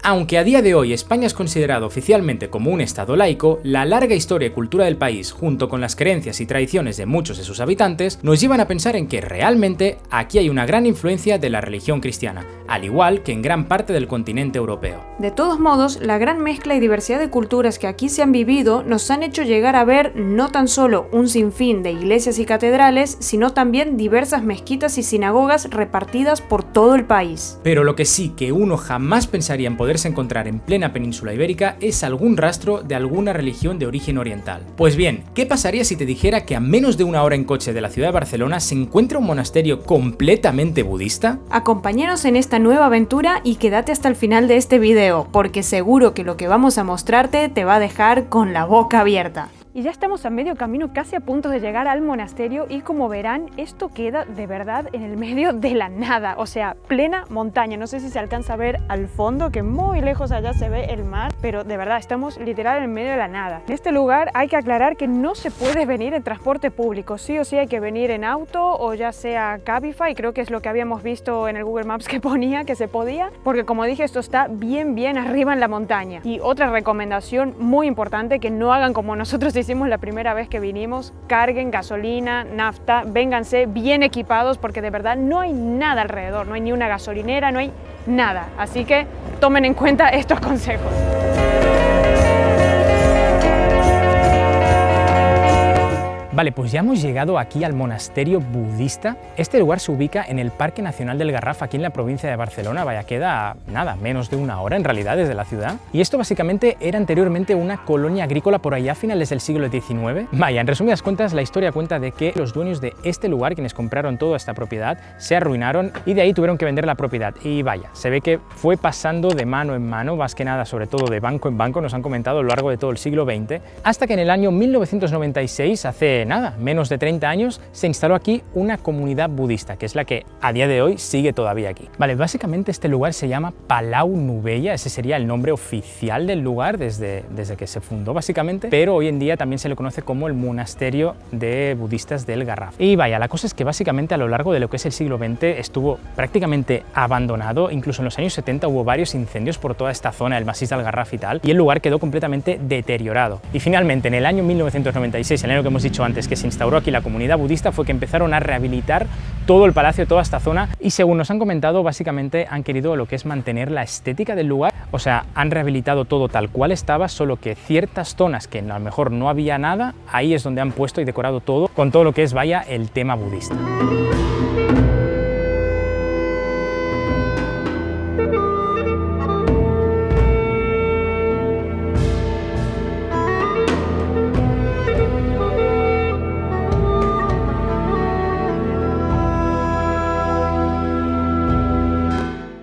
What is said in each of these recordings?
Aunque a día de hoy España es considerado oficialmente como un estado laico, la larga historia y cultura del país, junto con las creencias y tradiciones de muchos de sus habitantes, nos llevan a pensar en que realmente aquí hay una gran influencia de la religión cristiana, al igual que en gran parte del continente europeo. De todos modos, la gran mezcla y diversidad de culturas que aquí se han vivido nos han hecho llegar a ver no tan solo un sinfín de iglesias y catedrales, sino también diversas mezquitas y sinagogas repartidas por todo el país. Pero lo que sí que uno jamás pensaría en poderse encontrar en plena península ibérica es algún rastro de alguna religión de origen oriental. Pues bien, ¿qué pasaría si te dijera que a menos de una hora en coche de la ciudad de Barcelona se encuentra un monasterio completamente budista? Acompáñanos en esta nueva aventura y quédate hasta el final de este video, porque seguro que lo que vamos a mostrarte te va a dejar con la boca abierta. Y ya estamos a medio camino, casi a punto de llegar al monasterio, y como verán, esto queda de verdad en el medio de la nada, o sea, plena montaña. No sé si se alcanza a ver al fondo, que muy lejos allá se ve el mar, pero de verdad estamos literal en el medio de la nada. En este lugar hay que aclarar que no se puede venir en transporte público, sí o sí hay que venir en auto o ya sea Cabify, creo que es lo que habíamos visto en el Google Maps que ponía que se podía, porque como dije, esto está bien arriba en la montaña. Y otra recomendación muy importante, que no hagan como nosotros hicimos la primera vez que vinimos: carguen gasolina, nafta, vénganse bien equipados, porque de verdad no hay nada alrededor, no hay ni una gasolinera, no hay nada, así que tomen en cuenta estos consejos. Vale, pues ya hemos llegado aquí al monasterio budista. Este lugar se ubica en el Parque Nacional del Garraf, aquí en la provincia de Barcelona. Vaya, queda nada, menos de una hora en realidad desde la ciudad. Y esto básicamente era anteriormente una colonia agrícola por allá a finales del siglo XIX. Vaya, en resumidas cuentas, la historia cuenta de que los dueños de este lugar, quienes compraron toda esta propiedad, se arruinaron y de ahí tuvieron que vender la propiedad. Y vaya, se ve que fue pasando de mano en mano, más que nada, sobre todo de banco en banco, nos han comentado a lo largo de todo el siglo XX, hasta que en el año 1996, hace nada, menos de 30 años, se instaló aquí una comunidad budista, que es la que a día de hoy sigue todavía aquí. Vale, básicamente este lugar se llama Palau Novella, ese sería el nombre oficial del lugar desde que se fundó básicamente, pero hoy en día también se le conoce como el monasterio de budistas del Garraf. Y vaya, la cosa es que básicamente a lo largo de lo que es el siglo XX estuvo prácticamente abandonado, incluso en los años 70 hubo varios incendios por toda esta zona, el Massís del Garraf y tal, y el lugar quedó completamente deteriorado. Y finalmente en el año 1996, el año que hemos dicho antes que se instauró aquí la comunidad budista, fue que empezaron a rehabilitar todo el palacio, toda esta zona, y según nos han comentado, básicamente han querido lo que es mantener la estética del lugar, o sea, han rehabilitado todo tal cual estaba, solo que ciertas zonas que a lo mejor no había nada, ahí es donde han puesto y decorado todo con todo lo que es, vaya, el tema budista.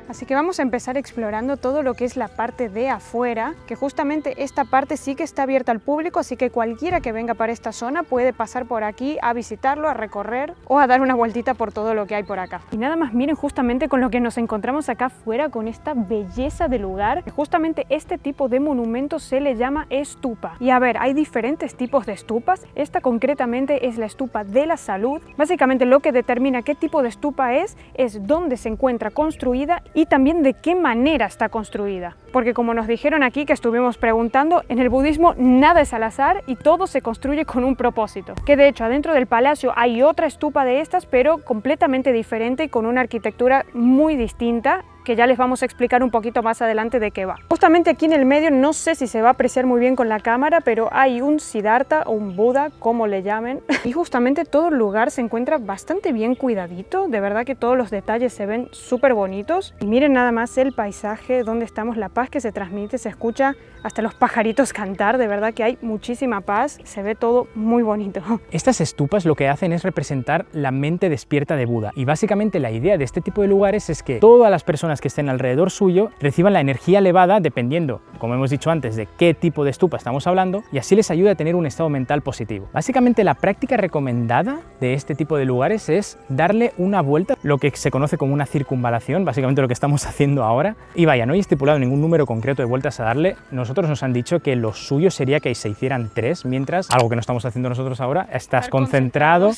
Así que vamos a empezar explorando todo lo que es la parte de afuera, que justamente esta parte sí que está abierta al público, así que cualquiera que venga para esta zona puede pasar por aquí a visitarlo, a recorrer o a dar una vueltita por todo lo que hay por acá. Y nada más, miren justamente con lo que nos encontramos acá afuera, con esta belleza de lugar, que justamente este tipo de monumento se le llama estupa. Y a ver, hay diferentes tipos de estupas. Esta concretamente es la estupa de la salud. Básicamente lo que determina qué tipo de estupa es dónde se encuentra construida y también de qué manera está construida. Porque como nos dijeron aquí, que estuvimos preguntando, en el budismo nada es al azar y todo se construye con un propósito. Que de hecho adentro del palacio hay otra estupa de estas, pero completamente diferente y con una arquitectura muy distinta, que ya les vamos a explicar un poquito más adelante de qué va. Justamente aquí en el medio, no sé si se va a apreciar muy bien con la cámara, pero hay un Siddhartha o un Buda, como le llamen, y justamente todo el lugar se encuentra bastante bien cuidadito, de verdad que todos los detalles se ven súper bonitos. Y miren nada más el paisaje, donde estamos, la paz que se transmite, se escucha hasta los pajaritos cantar, de verdad que hay muchísima paz, se ve todo muy bonito. Estas estupas lo que hacen es representar la mente despierta de Buda, y básicamente la idea de este tipo de lugares es que todas las personas que estén alrededor suyo reciban la energía elevada dependiendo como hemos dicho antes, de qué tipo de estupa estamos hablando y así les ayuda a tener un estado mental positivo. Básicamente la práctica recomendada de este tipo de lugares es darle una vuelta, lo que se conoce como una circunvalación, básicamente lo que estamos haciendo ahora. Y vaya, no hay estipulado ningún número concreto de vueltas a darle. Nosotros nos han dicho que lo suyo sería que se hicieran 3, mientras algo que no estamos haciendo nosotros ahora, estás concentrado,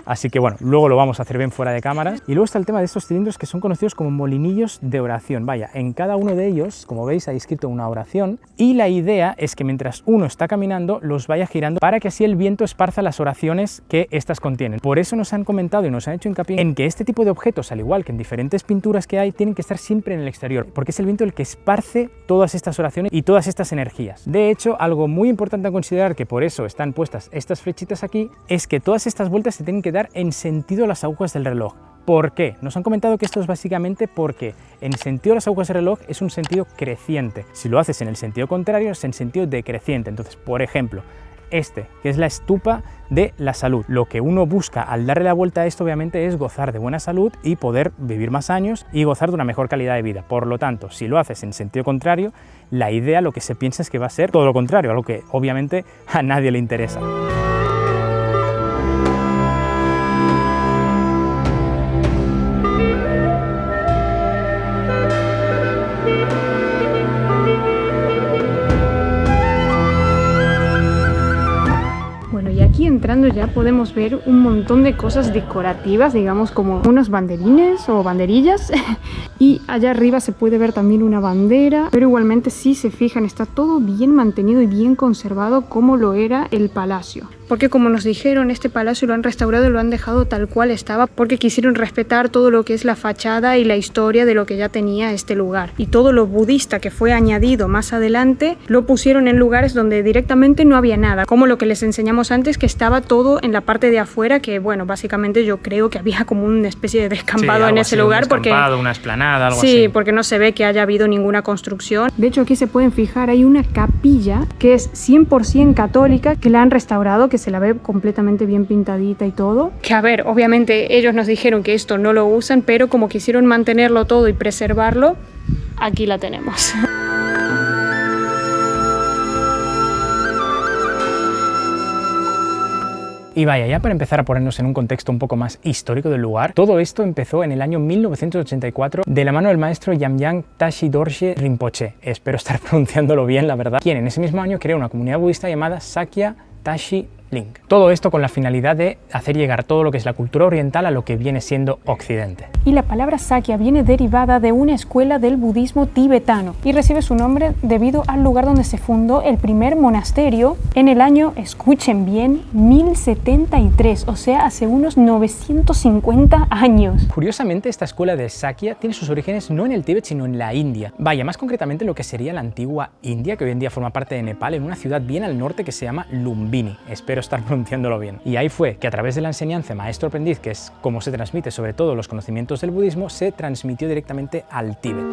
así que bueno, luego lo vamos a hacer bien fuera de cámaras. Y luego está el tema de estos cilindros que son conocidos como molinillos de oración. Vaya, en cada uno de ellos, como veis, hay escrito una oración y la idea es que mientras uno está caminando los vaya girando para que así el viento esparza las oraciones que estas contienen. Por eso nos han comentado y nos han hecho hincapié en que este tipo de objetos, al igual que en diferentes pinturas que hay, tienen que estar siempre en el exterior, porque es el viento el que esparce todas estas oraciones y todas estas energías. De hecho, algo muy importante a considerar, que por eso están puestas estas flechitas aquí, es que todas estas vueltas se tienen que dar en sentido a las agujas del reloj. ¿Por qué? Nos han comentado que esto es básicamente porque en sentido de las agujas del reloj es un sentido creciente. Si lo haces en el sentido contrario es en sentido decreciente. Entonces, por ejemplo, que es la estupa de la salud. Lo que uno busca al darle la vuelta a esto obviamente es gozar de buena salud y poder vivir más años y gozar de una mejor calidad de vida. Por lo tanto, si lo haces en sentido contrario, la idea, lo que se piensa es que va a ser todo lo contrario, algo que obviamente a nadie le interesa. Entrando ya podemos ver un montón de cosas decorativas, digamos como unos banderines o banderillas y allá arriba se puede ver también una bandera, pero igualmente si se fijan está todo bien mantenido y bien conservado como lo era el palacio. Porque como nos dijeron, este palacio lo han restaurado y lo han dejado tal cual estaba porque quisieron respetar todo lo que es la fachada y la historia de lo que ya tenía este lugar. Y todo lo budista que fue añadido más adelante lo pusieron en lugares donde directamente no había nada, como lo que les enseñamos antes, que estaba todo en la parte de afuera, que bueno, básicamente yo creo que había como una especie de descampado en ese lugar. Una esplanada, algo así. Sí, porque no se ve que haya habido ninguna construcción. De hecho, aquí se pueden fijar, hay una capilla que es 100% católica, que la han restaurado, que se la ve completamente bien pintadita y todo. Que a ver, obviamente ellos nos dijeron que esto no lo usan, pero como quisieron mantenerlo todo y preservarlo, aquí la tenemos. Y vaya, ya para empezar a ponernos en un contexto un poco más histórico del lugar, todo esto empezó en el año 1984 de la mano del maestro Yamyang Tashi Dorje Rinpoche, espero estar pronunciándolo bien, la verdad, quien en ese mismo año creó una comunidad budista llamada Sakya Tashi Link. Todo esto con la finalidad de hacer llegar todo lo que es la cultura oriental a lo que viene siendo Occidente. Y la palabra Sakya viene derivada de una escuela del budismo tibetano y recibe su nombre debido al lugar donde se fundó el primer monasterio en el año, escuchen bien, 1073, o sea, hace unos 950 años. Curiosamente, esta escuela de Sakya tiene sus orígenes no en el Tíbet, sino en la India. Vaya, más concretamente en lo que sería la antigua India, que hoy en día forma parte de Nepal, en una ciudad bien al norte que se llama Lumbini. Espero estar pronunciándolo bien. Y ahí fue que a través de la enseñanza maestro-aprendiz, que es como se transmite sobre todo los conocimientos del budismo, se transmitió directamente al Tíbet.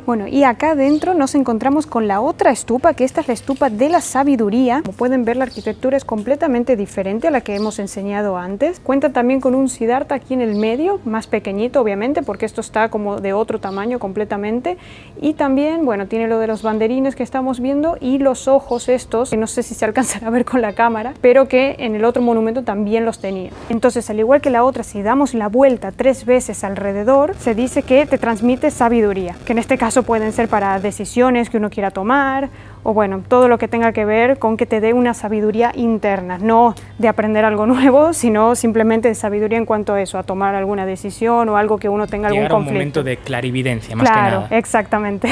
Bueno, y acá dentro nos encontramos con la otra estupa, que esta es la estupa de la sabiduría. Como pueden ver, la arquitectura es completamente diferente a la que hemos enseñado antes. Cuenta también con un Siddhartha aquí en el medio, más pequeñito obviamente, porque esto está como de otro tamaño completamente. Y también, bueno, tiene lo de los banderines que estamos viendo y los ojos estos, que no sé si se alcanzan a ver con la cámara, pero que en el otro monumento también los tenía. Entonces, al igual que la otra, si damos la vuelta 3 veces alrededor, se dice que te transmite sabiduría, que en este caso pueden ser para decisiones que uno quiera tomar o bueno, todo lo que tenga que ver con que te dé una sabiduría interna, no de aprender algo nuevo, sino simplemente de sabiduría en cuanto a eso, a tomar alguna decisión o algo que uno tenga algún conflicto. Llegar a un momento de clarividencia, más que nada. Claro, exactamente.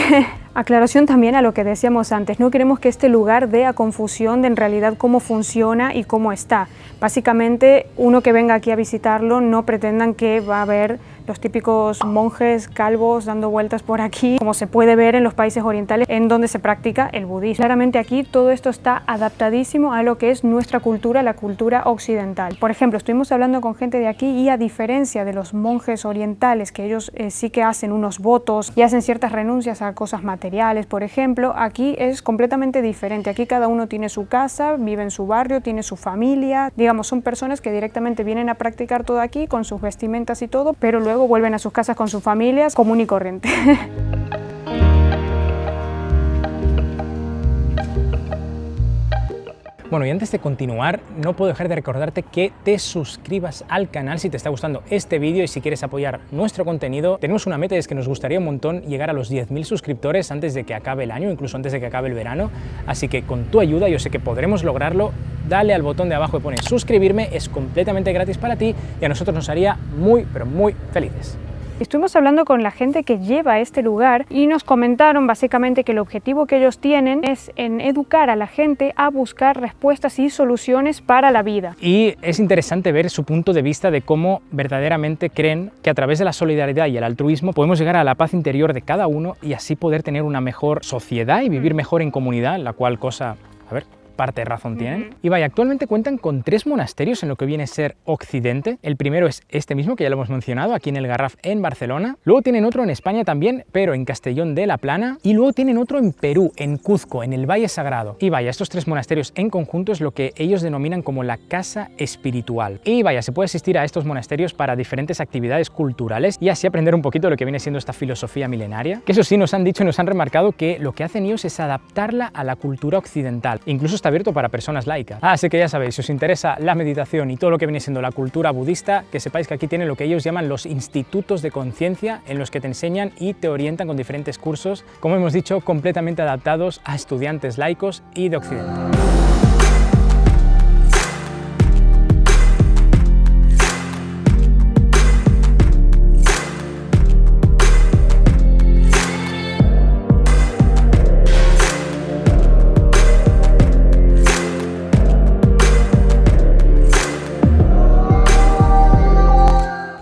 Aclaración también a lo que decíamos antes, no queremos que este lugar dé a confusión de en realidad cómo funciona y cómo está. Básicamente, uno que venga aquí a visitarlo, no pretendan que va a haber los típicos monjes calvos dando vueltas por aquí, como se puede ver en los países orientales en donde se practica el budismo. Claramente aquí todo esto está adaptadísimo a lo que es nuestra cultura, la cultura occidental. Por ejemplo, estuvimos hablando con gente de aquí y a diferencia de los monjes orientales, que ellos sí que hacen unos votos y hacen ciertas renuncias a cosas materiales, por ejemplo, aquí es completamente diferente. Aquí cada uno tiene su casa, vive en su barrio, tiene su familia, digamos, son personas que directamente vienen a practicar todo aquí con sus vestimentas y todo, pero luego vuelven a sus casas con sus familias común y corriente. Bueno, y antes de continuar, no puedo dejar de recordarte que te suscribas al canal si te está gustando este vídeo y si quieres apoyar nuestro contenido. Tenemos una meta y es que nos gustaría un montón llegar a los 10.000 suscriptores antes de que acabe el año, incluso antes de que acabe el verano. Así que con tu ayuda yo sé que podremos lograrlo. Dale al botón de abajo que pone suscribirme, es completamente gratis para ti y a nosotros nos haría muy, pero muy felices. Estuvimos hablando con la gente que lleva este lugar y nos comentaron básicamente que el objetivo que ellos tienen es en educar a la gente a buscar respuestas y soluciones para la vida. Y es interesante ver su punto de vista de cómo verdaderamente creen que a través de la solidaridad y el altruismo podemos llegar a la paz interior de cada uno y así poder tener una mejor sociedad y vivir mejor en comunidad, la cual cosa, a ver, parte de razón tienen. Y vaya, actualmente cuentan con 3 monasterios en lo que viene a ser Occidente. El primero es este mismo, que ya lo hemos mencionado, aquí en el Garraf, en Barcelona. Luego tienen otro en España también, pero en Castellón de la Plana. Y luego tienen otro en Perú, en Cuzco, en el Valle Sagrado. Y vaya, estos 3 monasterios en conjunto es lo que ellos denominan como la casa espiritual. Y vaya, se puede asistir a estos monasterios para diferentes actividades culturales y así aprender un poquito de lo que viene siendo esta filosofía milenaria. Que eso sí, nos han dicho y nos han remarcado que lo que hacen ellos es adaptarla a la cultura occidental. Incluso está abierto para personas laicas. Así que ya sabéis, si os interesa la meditación y todo lo que viene siendo la cultura budista, que sepáis que aquí tienen lo que ellos llaman los institutos de conciencia, en los que te enseñan y te orientan con diferentes cursos, como hemos dicho, completamente adaptados a estudiantes laicos y de Occidente.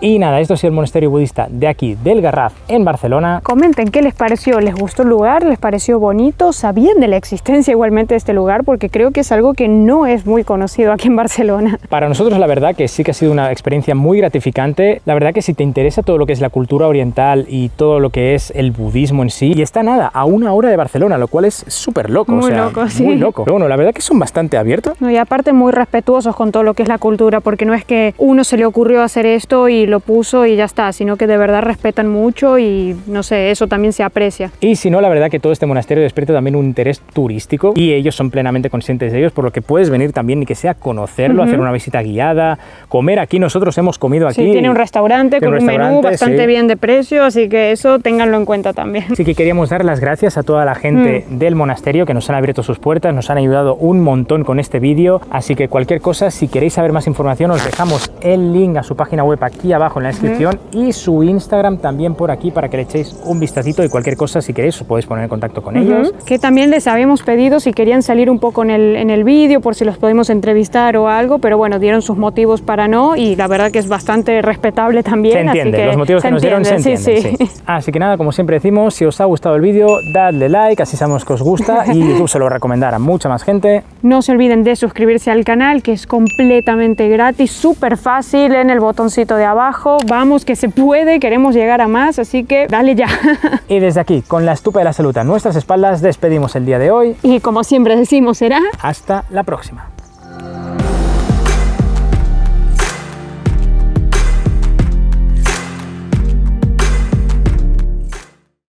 Y nada, esto ha sido el monasterio budista de aquí, del Garraf, en Barcelona. Comenten qué les pareció, ¿les gustó el lugar? ¿Les pareció bonito? ¿Sabían de la existencia igualmente de este lugar? Porque creo que es algo que no es muy conocido aquí en Barcelona. Para nosotros la verdad que sí que ha sido una experiencia muy gratificante. La verdad que si te interesa todo lo que es la cultura oriental y todo lo que es el budismo en sí, y está nada, a 1 hora de Barcelona, lo cual es súper loco. Muy loco, sí. Muy loco. Pero bueno, la verdad que son bastante abiertos. No, y aparte muy respetuosos con todo lo que es la cultura, porque no es que uno se le ocurrió hacer esto y lo puso y ya está, sino que de verdad respetan mucho y no sé, eso también se aprecia. Y si no, la verdad que todo este monasterio despierta también un interés turístico y ellos son plenamente conscientes de ellos, por lo que puedes venir también ni que sea conocerlo, hacer una visita guiada, comer aquí. Nosotros hemos comido aquí. Sí, tiene un restaurante con un menú bastante bien de precio, así que eso ténganlo en cuenta también. Así que queríamos dar las gracias a toda la gente del monasterio que nos han abierto sus puertas, nos han ayudado un montón con este vídeo, así que cualquier cosa, si queréis saber más información, os dejamos el link a su página web aquí abajo en la descripción y su Instagram también por aquí para que le echéis un vistacito y cualquier cosa, si queréis, os podéis poner en contacto con ellos. Que también les habíamos pedido si querían salir un poco en el vídeo, por si los podemos entrevistar o algo, pero bueno, dieron sus motivos para no y la verdad que es bastante respetable también. Se entiende, así que los motivos que nos dieron se entienden. Sí. Así que nada, como siempre decimos, si os ha gustado el vídeo, dadle like, así sabemos que os gusta y YouTube se lo recomendará a mucha más gente. No se olviden de suscribirse al canal, que es completamente gratis, súper fácil, en el botoncito de abajo. Vamos, que se puede, queremos llegar a más, así que dale ya. Y desde aquí, con la estupa de la salud a nuestras espaldas, despedimos el día de hoy. Y como siempre decimos, será hasta la próxima.